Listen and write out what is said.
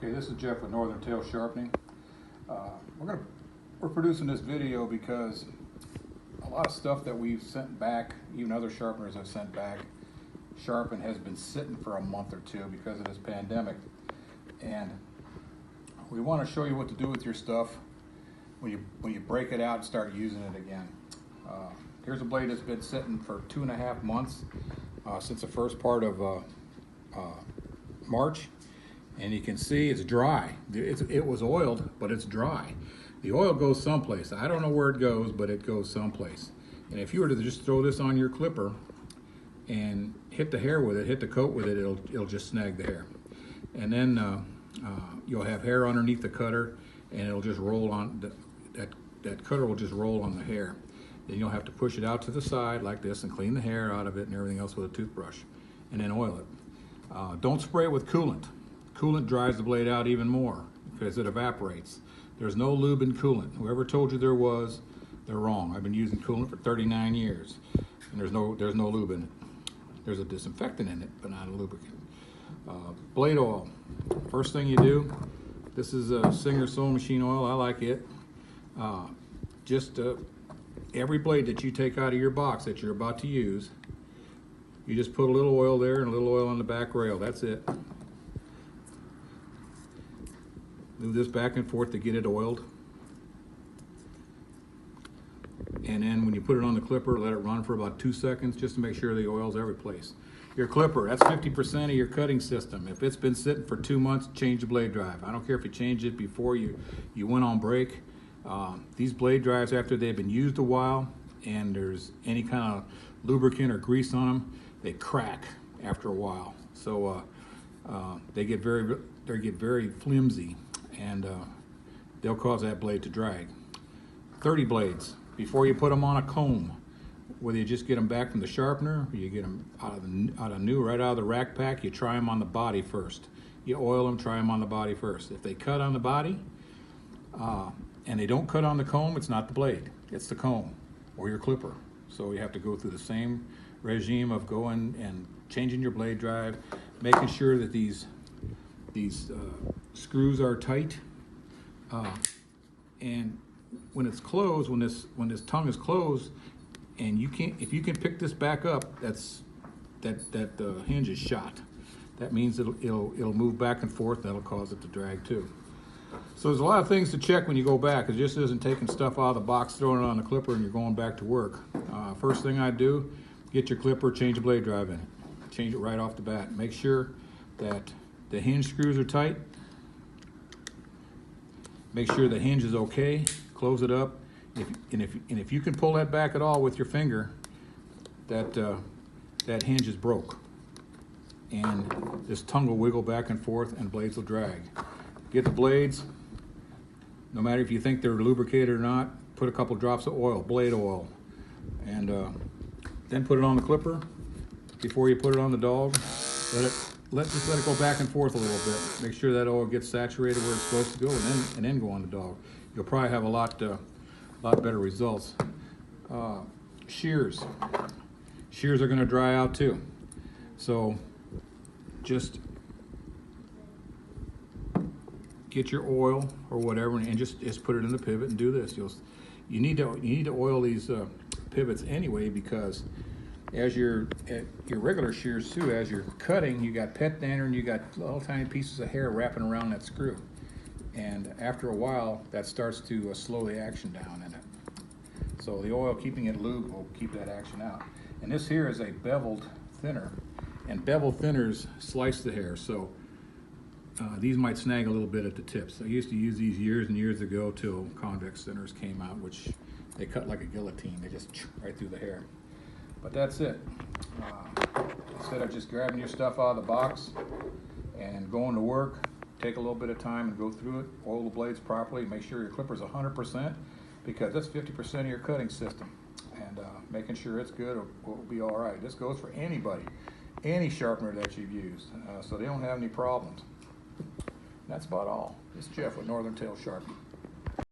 Okay, this is Jeff with Northern Tail Sharpening. We're producing this video because a lot of stuff that we've sent back, even other sharpeners have sent back, sharpened has been sitting for a month or two because of this pandemic. And we want to show you what to do with your stuff when you break it out and start using it again. Here's a blade that's been sitting for 2.5 months since the first part of March. And you can see it's dry. It was oiled, but it's dry. The oil goes someplace. I don't know where it goes, but it goes someplace. And if you were to just throw this on your clipper and hit the hair with it, hit the coat with it, it'll just snag the hair. And then you'll have hair underneath the cutter, and it'll just roll on. That cutter will just roll on the hair. Then you'll have to push it out to the side like this and clean the hair out of it and everything else with a toothbrush, and then oil it. Don't spray it with coolant. Coolant dries the blade out even more because it evaporates. There's no lube in coolant. Whoever told you there was, they're wrong. I've been using coolant for 39 years, and there's no lube in it. There's a disinfectant in it, but not a lubricant. Blade oil. First thing you do, this is a Singer sewing machine oil. I like it. Every blade that you take out of your box that you're about to use, you just put a little oil there and a little oil on the back rail. That's it. Move this back and forth to get it oiled. And then when you put it on the clipper, let it run for about 2 seconds just to make sure the oil's every place. Your clipper, that's 50% of your cutting system. If it's been sitting for 2 months, change the blade drive. I don't care if you changed it before you went on break. These blade drives, after they've been used a while and there's any kind of lubricant or grease on them, they crack after a while. So they get very flimsy, and they'll cause that blade to drag. 30 blades, before you put them on a comb, whether you just get them back from the sharpener or you get them right out of the rack pack, you try them on the body first. You oil them, try them on the body first. If they cut on the body and they don't cut on the comb, it's not the blade, it's the comb or your clipper. So you have to go through the same regime of going and changing your blade drive, making sure that these screws are tight, and when it's closed, when this tongue is closed, and if you can pick this back up, that the hinge is shot. That means it'll move back and forth, and that'll cause it to drag too. So there's a lot of things to check when you go back. It just isn't taking stuff out of the box, throwing it on the clipper, and you're going back to work. First thing I do, get your clipper, change the blade drive in it. Change it right off the bat. Make sure that the hinge screws are tight. Make sure the hinge is okay. Close it up. If you can pull that back at all with your finger, that hinge is broke, and this tongue will wiggle back and forth, and blades will drag. Get the blades. No matter if you think they're lubricated or not, put a couple drops of oil, blade oil, and then put it on the clipper. Before you put it on the dog, just let it go back and forth a little bit. Make sure that oil gets saturated where it's supposed to go, and then go on the dog. You'll probably have a lot better results. Shears are going to dry out too, so just get your oil or whatever and just put it in the pivot and do this. You need to oil these pivots anyway, because as your regular shears too, as you're cutting, you got pet dander and you got little tiny pieces of hair wrapping around that screw, and after a while that starts to slow the action down in it. So the oil, keeping it lubed, will keep that action out. And this here is a beveled thinner, and bevel thinners slice the hair, so these might snag a little bit at the tips. I used to use these years and years ago till convex thinners came out, which they cut like a guillotine. They just right through the hair. But that's it. Instead of just grabbing your stuff out of the box and going to work, take a little bit of time and go through it, oil the blades properly, make sure your clipper's 100%, because that's 50% of your cutting system. And making sure it's good will be all right. This goes for anybody, any sharpener that you've used, so they don't have any problems. That's about all. This is Jeff with Northern Tail Sharpening.